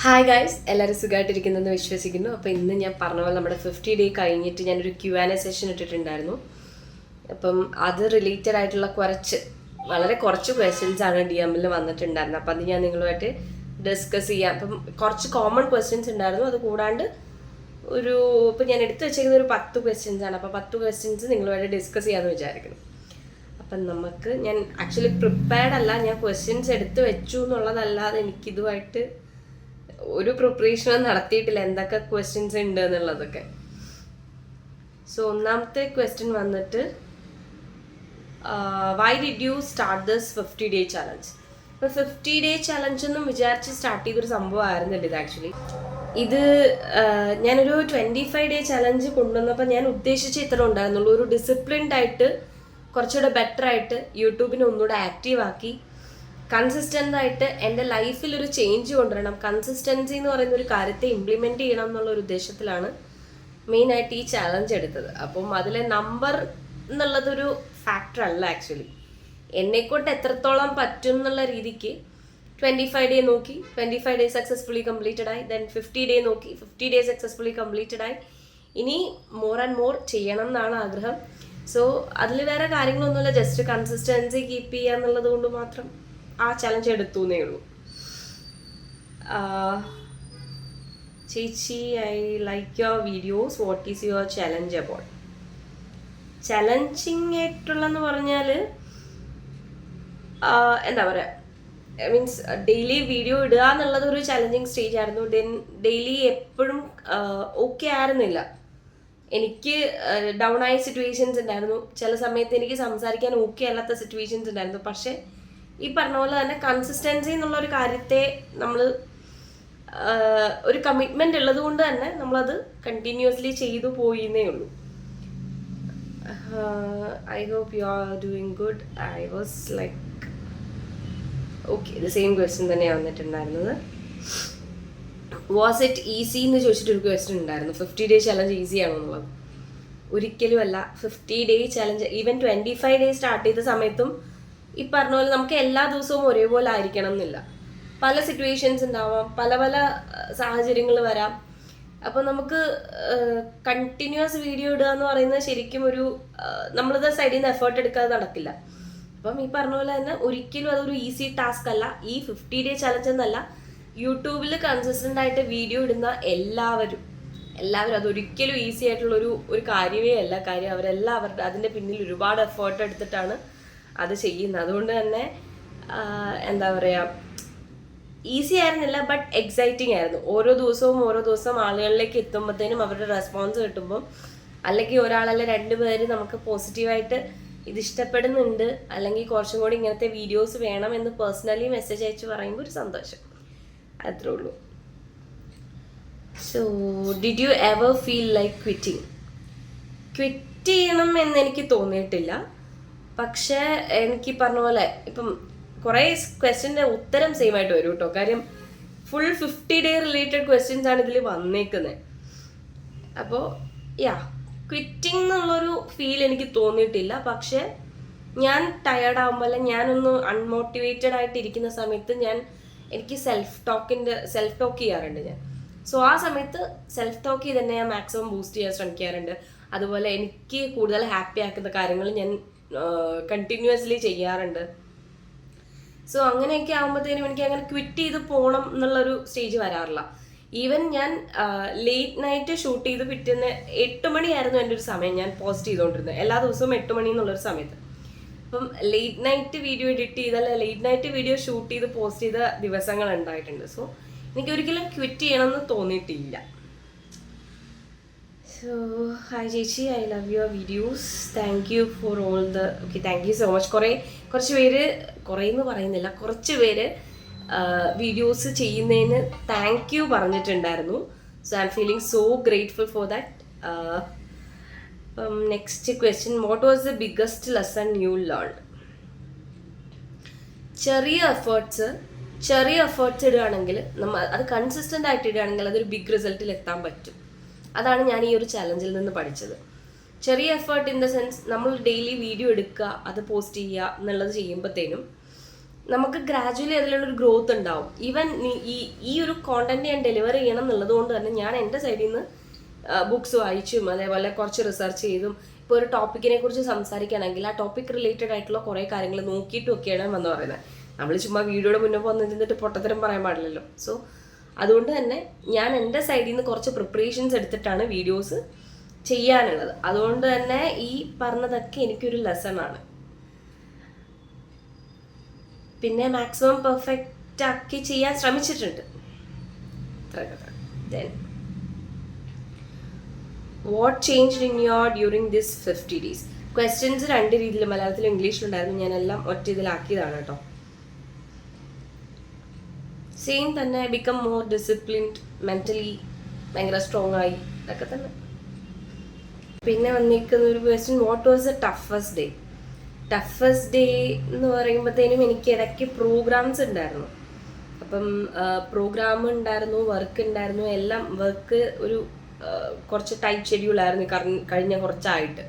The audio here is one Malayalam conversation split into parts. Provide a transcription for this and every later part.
ഹായ് ഗൈസ്, എല്ലാവരും സുഖമായിട്ടിരിക്കുന്നെന്ന് വിശ്വസിക്കുന്നു. അപ്പോൾ ഇന്ന് ഞാൻ പറഞ്ഞ പോലെ നമ്മുടെ 50 ഡേ കഴിഞ്ഞിട്ട് ഞാനൊരു Q&A സെഷൻ ഇട്ടിട്ടുണ്ടായിരുന്നു. അപ്പം അത് റിലേറ്റഡ് ആയിട്ടുള്ള വളരെ കുറച്ച് ക്വസ്റ്റ്യൻസ് ആണ് DM-ൽ വന്നിട്ടുണ്ടായിരുന്നത്. അപ്പം അത് ഞാൻ നിങ്ങളുമായിട്ട് ഡിസ്കസ് ചെയ്യാം. അപ്പം കുറച്ച് കോമൺ ക്വസ്റ്റ്യൻസ് ഉണ്ടായിരുന്നു. അത് കൂടാണ്ട് ഇപ്പം ഞാൻ എടുത്തു വെച്ചേക്കുന്ന ഒരു 10 ക്വസ്റ്റ്യൻസ് ആണ്. അപ്പോൾ 10 ക്വസ്റ്റ്യൻസ് നിങ്ങളുമായിട്ട് ഡിസ്കസ് ചെയ്യാമെന്ന് വിചാരിക്കുന്നു. അപ്പം ഞാൻ ആക്ച്വലി പ്രിപ്പയർഡ് അല്ല, ഞാൻ ക്വസ്റ്റ്യൻസ് എടുത്ത് വെച്ചു എന്നുള്ളതല്ലാതെ എനിക്കിതുമായിട്ട് ഒരു പ്രിപ്പറേഷനും നടത്തിയിട്ടില്ല എന്തൊക്കെ ക്വസ്റ്റ്യൻസ് ഉണ്ട് എന്നുള്ളതൊക്കെ. സോ ഒന്നാമത്തെ ക്വസ്റ്റ്യൻ വന്നിട്ട്, why did you start this 50 day challenge? ഇപ്പോൾ 50 ഡേ ചലഞ്ച് ഒന്നും വിചാരിച്ച് സ്റ്റാർട്ട് ചെയ്തൊരു സംഭവമായിരുന്നില്ല ഇത്. ആക്ച്വലി ഇത് ഞാനൊരു 25 ഡേ ചലഞ്ച് കൊണ്ടുവന്നപ്പോൾ ഞാൻ ഉദ്ദേശിച്ച ഇത്ര ഉണ്ടായിരുന്നുള്ളൂ. ഒരു ഡിസിപ്ലിൻഡ് ആയിട്ട് കുറച്ചുകൂടെ ബെറ്റർ ആയിട്ട് യൂട്യൂബിനെ ഒന്നുകൂടെ ആക്റ്റീവ് ആക്കി കൺസിസ്റ്റൻ്റ് ആയിട്ട് എൻ്റെ ലൈഫിൽ ഒരു ചേഞ്ച് കൊണ്ടുവരണം, കൺസിസ്റ്റൻസി എന്ന് പറയുന്ന ഒരു കാര്യത്തെ ഇംപ്ലിമെൻറ്റ് ചെയ്യണം എന്നുള്ള ഒരു ഉദ്ദേശത്തിലാണ് മെയിനായിട്ട് ഈ ചാലഞ്ച് എടുത്തത്. അപ്പം അതിലെ നമ്പർ എന്നുള്ളതൊരു ഫാക്ടർ അല്ല. ആക്ച്വലി എന്നെക്കൊണ്ട് എത്രത്തോളം പറ്റും എന്നുള്ള രീതിക്ക് 25 ഡേ നോക്കി, 25 ഡേ സക്സസ്ഫുള്ളി കംപ്ലീറ്റഡ് ആയി. ദെൻ 50 ഡേ നോക്കി, 50 ഡേ സക്സസ്ഫുള്ളി കംപ്ലീറ്റഡ് ആയി. ഇനി മോർ ആൻഡ് മോർ ചെയ്യണം എന്നാണ് ആഗ്രഹം. സോ അതിൽ വേറെ കാര്യങ്ങളൊന്നുമില്ല, ജസ്റ്റ് കൺസിസ്റ്റൻസി കീപ്പ് ചെയ്യുക എന്നുള്ളത് കൊണ്ട് മാത്രം ആ ചലഞ്ച് എടുത്തു എന്നേ ഉള്ളൂ. ചേച്ചി, I like your videos, what is your challenge about? Challenging ആയിട്ടുള്ളതെന്ന് പറഞ്ഞാൽ എന്താ പറയുക, മീൻസ് ഡെയിലി വീഡിയോ ഇടുക എന്നുള്ളത് ഒരു ചലഞ്ചിങ് സ്റ്റേജ് ആയിരുന്നു. ഡെയിലി എപ്പോഴും ഓക്കെ ആയിരുന്നില്ല. എനിക്ക് ഡൗൺ ആയ സിറ്റുവേഷൻസ് ഉണ്ടായിരുന്നു. ചില സമയത്ത് എനിക്ക് സംസാരിക്കാൻ ഓക്കെ അല്ലാത്ത സിറ്റുവേഷൻസ് ഉണ്ടായിരുന്നു. പക്ഷേ ഈ പറഞ്ഞ പോലെ തന്നെ കൺസിസ്റ്റൻസി എന്നുള്ള ഒരു കാര്യത്തെ നമ്മൾ ഒരു കമ്മിറ്റ്മെന്റ് ഉള്ളത് കൊണ്ട് തന്നെ നമ്മളത് കണ്ടിന്യൂസ്ലി ചെയ്തു പോയിന്നേ ഉള്ളൂ. I hope you are doing good. I was like okay. ഇത് സെയിം ക്വസ്റ്റ്യൻ തന്നെയാണ് വന്നിട്ടുണ്ടായിരുന്നത്. വാസ് ഇറ്റ് ഈസി എന്ന് ചോദിച്ചിട്ടൊരു ക്വസ്റ്റ്യൻ ഉണ്ടായിരുന്നു. 50 ഡേ ചലഞ്ച് ഈസി ആണോ എന്നുള്ളത്. ഒരിക്കലും അല്ല. 50 day challenge, even 25 day start ചെയ്ത സമയത്തും ഈ പറഞ്ഞ പോലെ നമുക്ക് എല്ലാ ദിവസവും ഒരേപോലെ ആയിരിക്കണം എന്നില്ല. പല സിറ്റുവേഷൻസ് ഉണ്ടാവാം, പല പല സാഹചര്യങ്ങൾ വരാം. അപ്പോൾ നമുക്ക് കണ്ടിന്യൂസ് വീഡിയോ ഇടുക എന്ന് പറയുന്നത് ശരിക്കും നമ്മളിത് സൈഡിൽ നിന്ന് എഫേർട്ട് എടുക്കാതെ നടക്കില്ല. അപ്പം ഈ പറഞ്ഞ പോലെ തന്നെ ഒരിക്കലും അതൊരു ഈസി ടാസ്ക് അല്ല. ഈ 50 ഡേ ചലഞ്ച് എന്നല്ല, യൂട്യൂബിൽ കൺസിസ്റ്റൻ്റ് ആയിട്ട് വീഡിയോ ഇടുന്ന എല്ലാവരും അതൊരിക്കലും ഈസി ആയിട്ടുള്ള ഒരു കാര്യമേ അല്ല. അവരെല്ലാവരുടെ അതിൻ്റെ പിന്നിൽ ഒരുപാട് എഫേർട്ട് എടുത്തിട്ടാണ് അത് ചെയ്യുന്നത്. അതുകൊണ്ട് തന്നെ എന്താ പറയുക, ഈസി ആയിരുന്നില്ല, ബട്ട് എക്സൈറ്റിംഗ് ആയിരുന്നു. ഓരോ ദിവസവും ആളുകളിലേക്ക് എത്തുമ്പോഴത്തേനും അവരുടെ റെസ്പോൺസ് കിട്ടുമ്പം, അല്ലെങ്കിൽ ഒരാളല്ല 2 പേര് നമുക്ക് പോസിറ്റീവായിട്ട് ഇത് ഇഷ്ടപ്പെടുന്നുണ്ട്, അല്ലെങ്കിൽ കുറച്ചും കൂടി ഇങ്ങനത്തെ വീഡിയോസ് വേണം എന്ന് പേഴ്സണലി മെസ്സേജ് അയച്ച് പറയുമ്പോൾ ഒരു സന്തോഷം, അത്രേ ഉള്ളൂ. So did you ever feel like quit ചെയ്യണം എന്ന് എനിക്ക് തോന്നിയിട്ടില്ല. പക്ഷേ എനിക്ക് പറഞ്ഞ പോലെ ഇപ്പം കുറേ ക്വസ്റ്റ്യൻ്റെ ഉത്തരം സെയിം ആയിട്ട് വരും കേട്ടോ. കാര്യം ഫുൾ 50 ഡേ റിലേറ്റഡ് ക്വസ്റ്റ്യൻസ് ആണ് ഇതിൽ വന്നേക്കുന്നത്. അപ്പോൾ ക്വിറ്റിംഗ് എന്നുള്ളൊരു ഫീൽ എനിക്ക് തോന്നിയിട്ടില്ല. പക്ഷേ ഞാൻ ടയേർഡ് ആകുമ്പോൾ, ഞാനൊന്ന് അൺമോട്ടിവേറ്റഡ് ആയിട്ട് ഇരിക്കുന്ന സമയത്ത് എനിക്ക് സെൽഫ് ടോക്ക് ചെയ്യാറുണ്ട് ഞാൻ. സോ ആ സമയത്ത് സെൽഫ് ടോക്ക് ചെയ്ത് തന്നെ ഞാൻ മാക്സിമം ബൂസ്റ്റ് ചെയ്യാൻ ശ്രമിക്കാറുണ്ട്. അതുപോലെ എനിക്ക് കൂടുതൽ ഹാപ്പി ആക്കുന്ന കാര്യങ്ങൾ ഞാൻ കണ്ടിന്യൂസ്ലി ചെയ്യാറുണ്ട്. സോ അങ്ങനെയൊക്കെ ആകുമ്പോഴത്തേനും എനിക്ക് അങ്ങനെ ക്വിറ്റ് ചെയ്ത് പോകണം എന്നുള്ളൊരു സ്റ്റേജ് വരാറില്ല. ഈവൻ ഞാൻ ലേറ്റ് നൈറ്റ് ഷൂട്ട് ചെയ്ത് പിറ്റേന്ന് 8 മണിയായിരുന്നു എൻ്റെ ഒരു സമയം ഞാൻ പോസ്റ്റ് ചെയ്തുകൊണ്ടിരുന്നത്. എല്ലാ ദിവസവും 8 മണി എന്നുള്ളൊരു സമയത്ത്. അപ്പം ലേറ്റ് നൈറ്റ് വീഡിയോ എഡിറ്റ് ചെയ്തല്ല, ലേറ്റ് നൈറ്റ് വീഡിയോ ഷൂട്ട് ചെയ്ത് പോസ്റ്റ് ചെയ്ത ദിവസങ്ങൾ ഉണ്ടായിട്ടുണ്ട്. സോ എനിക്ക് ഒരിക്കലും ക്വിറ്റ് ചെയ്യണമെന്ന് തോന്നിയിട്ടില്ല. സോ ഹായ് ചേച്ചി, I love your videos, thank you for all thank you so much. കുറച്ച് പേര് വീഡിയോസ് ചെയ്യുന്നതിന് താങ്ക് യു പറഞ്ഞിട്ടുണ്ടായിരുന്നു. So I'm feeling so grateful for that. Next question, what was the biggest lesson you learn? ചെറിയ എഫേർട്സ് ഇടുകയാണെങ്കിൽ, അത് കൺസിസ്റ്റൻ്റ് ആയിട്ട് ഇടുകയാണെങ്കിൽ അതൊരു ബിഗ് റിസൾട്ടിൽ എത്താൻ പറ്റും. അതാണ് ഞാൻ ഈ ഒരു ചലഞ്ചിൽ നിന്ന് പഠിച്ചത്. ചെറിയ എഫേർട്ട് ഇൻ ദ സെൻസ്, നമ്മൾ ഡെയിലി വീഡിയോ എടുക്കുക, അത് പോസ്റ്റ് ചെയ്യുക എന്നുള്ളത് ചെയ്യുമ്പോഴത്തേനും നമുക്ക് ഗ്രാജുവലി അതിലുള്ളൊരു ഗ്രോത്ത് ഉണ്ടാവും. ഈവൻ ഈ ഒരു കോണ്ടന്റ് ഞാൻ ഡെലിവർ ചെയ്യണം എന്നുള്ളത് കൊണ്ട് തന്നെ ഞാൻ എൻ്റെ സൈഡിൽ നിന്ന് ബുക്സ് വായിച്ചും അതേപോലെ കുറച്ച് റിസർച്ച് ചെയ്തും ഇപ്പോൾ ഒരു ടോപ്പിക്കിനെ കുറിച്ച് സംസാരിക്കുകയാണെങ്കിൽ ആ ടോപ്പിക് റിലേറ്റഡ് ആയിട്ടുള്ള കുറേ കാര്യങ്ങൾ നോക്കിയിട്ടും ഒക്കെയാണ് വന്ന് പറയുന്നത്. നമ്മൾ ചുമ്മാ വീഡിയോയുടെ മുന്നേ വന്നിരുന്നിട്ട് പൊട്ടത്തരം പറയാൻ പാടില്ലല്ലോ. സോ അതുകൊണ്ട് തന്നെ ഞാൻ എൻ്റെ സൈഡിൽ നിന്ന് കുറച്ച് പ്രിപ്പറേഷൻസ് എടുത്തിട്ടാണ് വീഡിയോസ് ചെയ്യാനുള്ളത്. അതുകൊണ്ട് തന്നെ ഈ പറഞ്ഞതൊക്കെ എനിക്കൊരു ലെസൺ ആണ്. പിന്നെ മാക്സിമം പെർഫെക്റ്റ് ആക്കി ചെയ്യാൻ ശ്രമിച്ചിട്ടുണ്ട്. Then what changed in your during this 50 days? Questions രണ്ട് രീതിയിൽ മലയാളത്തിലും ഇംഗ്ലീഷിലുണ്ടായിരുന്നു. ഞാൻ എല്ലാം ഒറ്റ ഇതിലാക്കിയതാണ് കേട്ടോ. സെയിം തന്നെ, ബിക്കം മോർ ഡിസിപ്ലിൻഡ്, മെന്റലി ഭയങ്കര സ്ട്രോങ് ആയി, ഇതൊക്കെ തന്നെ. പിന്നെ വന്നിരിക്കുന്ന ഒരു question, what was the toughest day? Toughest day എന്ന് പറയുമ്പോഴത്തേനും എനിക്ക് ഇടയ്ക്ക് പ്രോഗ്രാംസ് ഉണ്ടായിരുന്നു. അപ്പം പ്രോഗ്രാം ഉണ്ടായിരുന്നു, വർക്ക് ഉണ്ടായിരുന്നു, എല്ലാം. വർക്ക് ഒരു കുറച്ച് ടൈറ്റ് ഷെഡ്യൂളായിരുന്നു കഴിഞ്ഞ കുറച്ചായിട്ട്.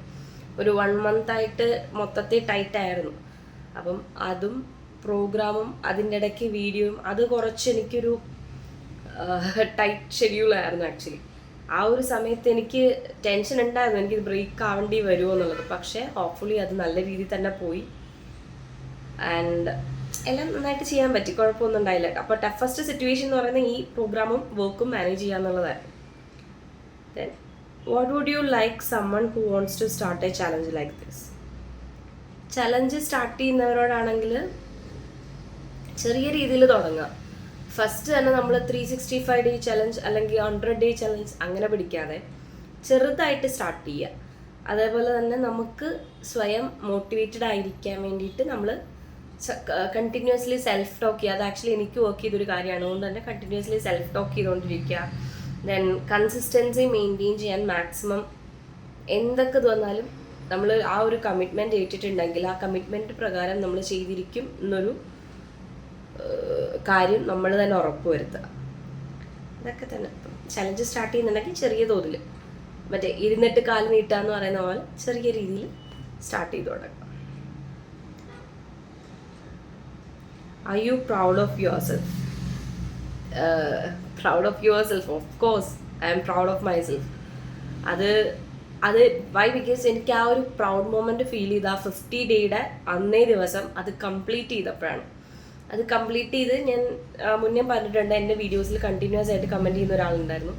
ഒരു 1 month ആയിട്ട് മൊത്തത്തിൽ ടൈറ്റായിരുന്നു. അപ്പം അതും പ്രോഗ്രാമും അതിൻ്റെ ഇടയ്ക്ക് വീഡിയോയും അത് കുറച്ച് എനിക്കൊരു ടൈറ്റ് ഷെഡ്യൂളായിരുന്നു ആക്ച്വലി. ആ ഒരു സമയത്ത് എനിക്ക് ടെൻഷൻ ഉണ്ടായിരുന്നു, എനിക്കിത് ബ്രേക്ക് ആവേണ്ടി വരുമോ എന്നുള്ളത്. പക്ഷേ ഹോപ്പ്ഫുള്ളി അത് നല്ല രീതിയിൽ തന്നെ പോയി ആൻഡ് എല്ലാം നന്നായിട്ട് ചെയ്യാൻ പറ്റി, കുഴപ്പമൊന്നും ഉണ്ടായില്ല. അപ്പോൾ ടഫസ്റ്റ് സിറ്റുവേഷൻ എന്ന് പറയുന്നത് ഈ പ്രോഗ്രാമും വർക്കും മാനേജ് ചെയ്യാന്നുള്ളതായിരുന്നു. Then what would you like someone who wants to start a challenge like this? Challenge start ചെയ്യുന്നവരോടാണെങ്കിൽ ചെറിയ രീതിയിൽ തുടങ്ങുക. ഫസ്റ്റ് തന്നെ നമ്മൾ 365 ഡേ ചലഞ്ച് അല്ലെങ്കിൽ 100 ഡേ ചലഞ്ച് അങ്ങനെ പിടിക്കാതെ ചെറുതായിട്ട് സ്റ്റാർട്ട് ചെയ്യുക. അതേപോലെ തന്നെ നമുക്ക് സ്വയം മോട്ടിവേറ്റഡ് ആയിരിക്കാൻ വേണ്ടിയിട്ട് നമ്മൾ കണ്ടിന്യൂസ്ലി സെൽഫ് ടോക്ക് ചെയ്യുക. അത് ആക്ച്വലി എനിക്ക് വർക്ക് ചെയ്തൊരു കാര്യമാണ്. അതുകൊണ്ട് തന്നെ കണ്ടിന്യൂസ്ലി സെൽഫ് ടോക്ക് ചെയ്തുകൊണ്ടിരിക്കുക. ദെൻ കൺസിസ്റ്റൻസി മെയിൻറ്റെയിൻ ചെയ്യാൻ മാക്സിമം എന്തൊക്കെ വന്നാലും നമ്മൾ ആ ഒരു കമ്മിറ്റ്മെൻറ്റ് ഏറ്റിട്ടുണ്ടെങ്കിൽ ആ കമ്മിറ്റ്മെൻറ്റ് പ്രകാരം നമ്മൾ ചെയ്തിരിക്കും എന്നൊരു കാര്യം നമ്മൾ തന്നെ ഉറപ്പുവരുത്തുക. ഇതൊക്കെ തന്നെ. ചലഞ്ച് സ്റ്റാർട്ട് ചെയ്യുന്നുണ്ടെങ്കിൽ ചെറിയ തോതിൽ, മറ്റേ ഇരുന്നിട്ട് കാല് നീട്ടുക എന്ന് പറയുന്ന പോലെ ചെറിയ രീതിയിൽ സ്റ്റാർട്ട് ചെയ്ത് തുടങ്ങുക. Are you proud of yourself? Proud of yourself? Of course, I am proud of myself. അത് വൈ? ബിക്കോസ് എനിക്ക് ആ ഒരു പ്രൗഡ് മൊമെൻറ്റ് ഫീൽ ചെയ്ത് ആ 50 ഡേയുടെ അന്നേ ദിവസം അത് കംപ്ലീറ്റ് ചെയ്തപ്പോഴാണ്. അത് കംപ്ലീറ്റ് ചെയ്ത് ഞാൻ മുന്നേ പറഞ്ഞിട്ടുണ്ട്, എൻ്റെ വീഡിയോസിൽ കണ്ടിന്യൂസ് ആയിട്ട് കമൻറ്റ് ചെയ്യുന്ന ഒരാളുണ്ടായിരുന്നു.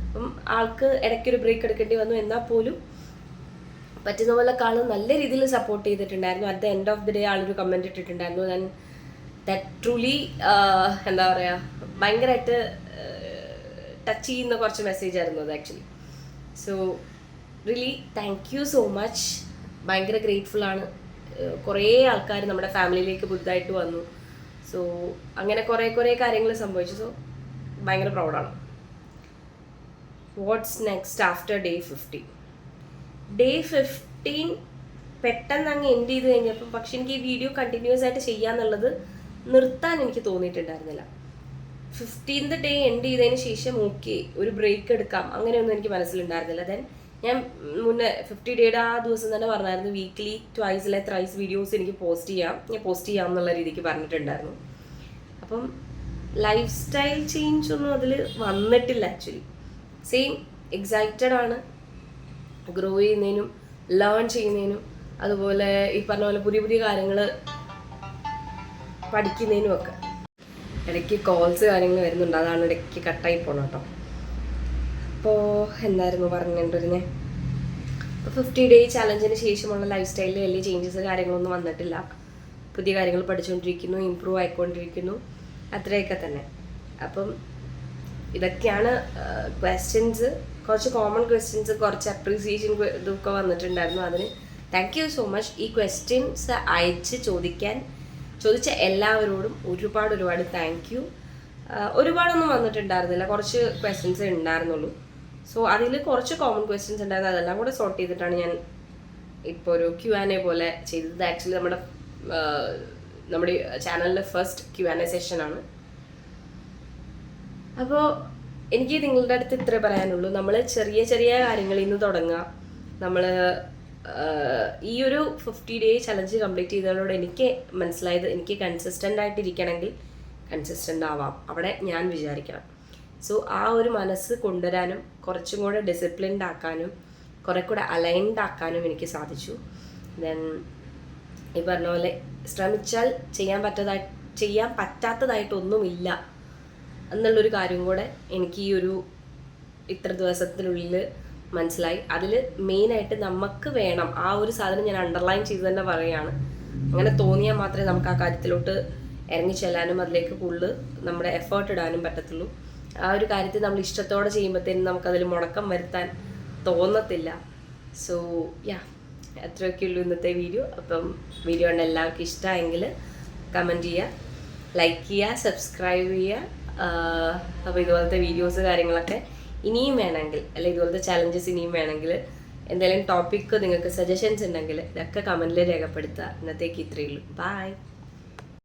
അപ്പം ആൾക്ക് ഇടയ്ക്കൊരു ബ്രേക്ക് എടുക്കേണ്ടി വന്നു. എന്നാൽ പോലും പറ്റുന്ന പോലെ ആൾ നല്ല രീതിയിൽ സപ്പോർട്ട് ചെയ്തിട്ടുണ്ടായിരുന്നു. At the end of the day ആളൊരു കമൻറ്റ് ഇട്ടിട്ടുണ്ടായിരുന്നു. ദെൻ ദാറ്റ് ട്രൂലി എന്താ പറയുക, ഭയങ്കരമായിട്ട് ടച്ച് ചെയ്യുന്ന കുറച്ച് മെസ്സേജ് ആയിരുന്നു അത് actually. So really thank you so much. ഭയങ്കര ഗ്രേറ്റ്ഫുള്ളാണ്. കുറേ ആൾക്കാർ നമ്മുടെ ഫാമിലിയിലേക്ക് പുതുതായിട്ട് വന്നു. സോ അങ്ങനെ കുറേ കാര്യങ്ങൾ സംഭവിച്ചു. സോ ഭയങ്കര പ്രൗഡാണ്. What's next after day 50? Day 15 പെട്ടെന്ന് അങ്ങ് എൻഡ് ചെയ്ത് കഴിഞ്ഞപ്പം, പക്ഷെ എനിക്ക് ഈ വീഡിയോ കണ്ടിന്യൂസ് ആയിട്ട് ചെയ്യാന്നുള്ളത് നിർത്താൻ എനിക്ക് തോന്നിയിട്ടുണ്ടായിരുന്നില്ല. 15th ഡേ എൻഡ് ചെയ്തതിന് ശേഷം ഓക്കെ ഒരു ബ്രേക്ക് എടുക്കാം അങ്ങനെയൊന്നും എനിക്ക് മനസ്സിലുണ്ടായിരുന്നില്ല. ദെൻ ഞാൻ മുന്നേ 50 ഡേയുടെ ആ ദിവസം തന്നെ പറഞ്ഞായിരുന്നു, വീക്ക്ലി ട്വൈസ് അല്ലെ ത്രൈസ് വീഡിയോസ് എനിക്ക് ഞാൻ പോസ്റ്റ് ചെയ്യാം എന്നുള്ള രീതിക്ക് പറഞ്ഞിട്ടുണ്ടായിരുന്നു. അപ്പം ലൈഫ് സ്റ്റൈൽ ചേഞ്ച് ഒന്നും അതിൽ വന്നിട്ടില്ല ആക്ച്വലി. സെയിം എക്സൈറ്റഡ് ആണ് ഗ്രോ ചെയ്യുന്നതിനും ലേൺ ചെയ്യുന്നതിനും, അതുപോലെ ഈ പറഞ്ഞ പോലെ പുതിയ കാര്യങ്ങൾ പഠിക്കുന്നതിനും ഒക്കെ. ഇടയ്ക്ക് കോൾസ് കാര്യങ്ങൾ വരുന്നുണ്ട്, അതാണ് ഇടയ്ക്ക് കട്ടായി പോകണം കേട്ടോ. അപ്പോൾ എന്തായിരുന്നു പറഞ്ഞിട്ടുണ്ടിരുന്നേ? 50 ഡേ ചലഞ്ചിന് ശേഷമുള്ള ലൈഫ് സ്റ്റൈലിൽ വലിയ ചേഞ്ചസ് കാര്യങ്ങളൊന്നും വന്നിട്ടില്ല. പുതിയ കാര്യങ്ങൾ പഠിച്ചുകൊണ്ടിരിക്കുന്നു, ഇമ്പ്രൂവ് ആയിക്കൊണ്ടിരിക്കുന്നു, അത്രയൊക്കെ തന്നെ. അപ്പം ഇതൊക്കെയാണ് ക്വസ്റ്റ്യൻസ്. കുറച്ച് കോമൺ ക്വസ്റ്റ്യൻസ്, കുറച്ച് അപ്രീസിയേഷൻ ഇതൊക്കെ വന്നിട്ടുണ്ടായിരുന്നു. അതിന് താങ്ക് യു സോ മച്ച്. ഈ ക്വസ്റ്റ്യൻസ് അയച്ച് ചോദിച്ച എല്ലാവരോടും ഒരുപാട് താങ്ക് യു. ഒരുപാടൊന്നും വന്നിട്ടുണ്ടായിരുന്നില്ല, കുറച്ച് ക്വസ്റ്റ്യൻസേ ഉണ്ടായിരുന്നുള്ളൂ. സോ അതിൽ കുറച്ച് കോമൺ ക്വസ്റ്റ്യൻസ് ഉണ്ടായിരുന്നു. അതെല്ലാം കൂടെ സോർട്ട് ചെയ്തിട്ടാണ് ഞാൻ ഇപ്പോൾ ഒരു Q&A പോലെ ചെയ്തത്. ആക്ച്വലി നമ്മുടെ ചാനലിലെ ഫസ്റ്റ് Q&A സെഷനാണ്. അപ്പോൾ എനിക്ക് നിങ്ങളുടെ അടുത്ത് ഇത്രേ പറയാനുള്ളൂ. നമ്മൾ ചെറിയ കാര്യങ്ങളിൽ നിന്ന് തുടങ്ങുക. നമ്മൾ ഈ ഒരു 50 ഡേ ചലഞ്ച് കംപ്ലീറ്റ് ചെയ്തതോടെ എനിക്ക് മനസ്സിലായത് എനിക്ക് കൺസിസ്റ്റൻ്റ് ആയിട്ടിരിക്കണമെങ്കിൽ കൺസിസ്റ്റൻ്റ് ആവാം, അവിടെ ഞാൻ വിചാരിക്കണം. സോ ആ ഒരു മനസ്സ് കൊണ്ടുവരാനും കുറച്ചും കൂടെ ഡിസിപ്ലിൻഡ് ആക്കാനും കുറെ കൂടെ അലൈൻഡ് ആക്കാനും എനിക്ക് സാധിച്ചു. ദെൻ ഈ പറഞ്ഞ പോലെ ശ്രമിച്ചാൽ ചെയ്യാൻ പറ്റാത്തതായിട്ടൊന്നുമില്ല എന്നുള്ളൊരു കാര്യം കൂടെ എനിക്ക് ഈ ഒരു ഇത്ര ദിവസത്തിനുള്ളിൽ മനസ്സിലായി. അതിൽ മെയിനായിട്ട് നമുക്ക് വേണം ആ ഒരു സാധനം, ഞാൻ അണ്ടർലൈൻ ചെയ്ത് തന്നെ പറയുകയാണ്. അങ്ങനെ തോന്നിയാൽ മാത്രമേ നമുക്ക് ആ കാര്യത്തിലോട്ട് ഇറങ്ങി ചെല്ലാനും അതിലേക്ക് കൂടുതൽ നമ്മുടെ എഫേർട്ട് ഇടാനും പറ്റത്തുള്ളൂ. ആ ഒരു കാര്യത്തിൽ നമ്മൾ ഇഷ്ടത്തോടെ ചെയ്യുമ്പോഴത്തേനും നമുക്കതിൽ മുടക്കം വരുത്താൻ തോന്നത്തില്ല. സോ അത്രയൊക്കെ ഉള്ളൂ ഇന്നത്തെ വീഡിയോ. അപ്പം വീഡിയോ കണ്ട് എല്ലാവർക്കും ഇഷ്ടമായെങ്കിൽ കമൻറ്റ് ചെയ്യുക, ലൈക്ക് ചെയ്യുക, സബ്സ്ക്രൈബ് ചെയ്യുക. അപ്പോൾ ഇതുപോലത്തെ വീഡിയോസ് കാര്യങ്ങളൊക്കെ ഇനിയും വേണമെങ്കിൽ, അല്ലെങ്കിൽ ഇതുപോലത്തെ ചലഞ്ചസ് ഇനിയും വേണമെങ്കിൽ, എന്തെങ്കിലും ടോപ്പിക്ക് നിങ്ങൾക്ക് സജഷൻസ് ഉണ്ടെങ്കിൽ ഇതൊക്കെ കമൻറ്റിൽ രേഖപ്പെടുത്തുക. ഇന്നത്തേക്ക് ഇത്രയേ ഉള്ളൂ. ബൈ.